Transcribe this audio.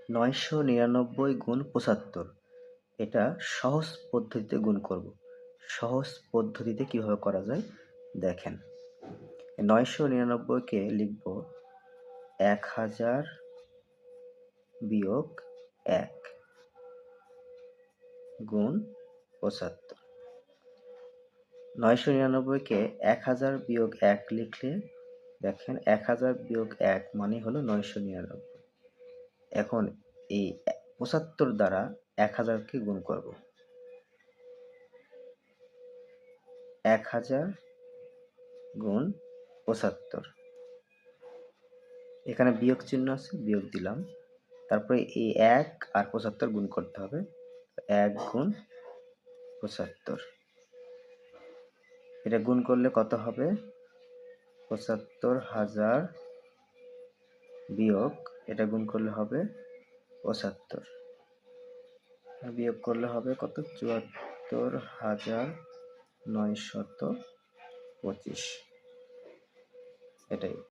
999 গুণ 75, এটা সহজ পদ্ধতিতে গুণ করব। সহজ পদ্ধতিতে কিভাবে করা যায় দেখেন। 999 কে লিখব 1000 বিয়োগ 1 গুণ 75। 999 কে 1000 বিয়োগ 1 লিখলে দেখেন 1000 বিয়োগ 1 মানে হলো 999। এখন এই 75 দ্বারা 1000 কে গুণ করব। 1000 গুণ 75, এখানে বিয়োগ চিহ্ন আছে, বিয়োগ দিলাম। তারপরে এই 1 আর 75 গুণ করতে হবে। 1 গুণ 75, এটা গুণ করলে কত হবে? 75,000 বিয়োগ এটা গুণ করলে হবে 75, বিয়োগ করলে হবে কত? 74,925, এটাই।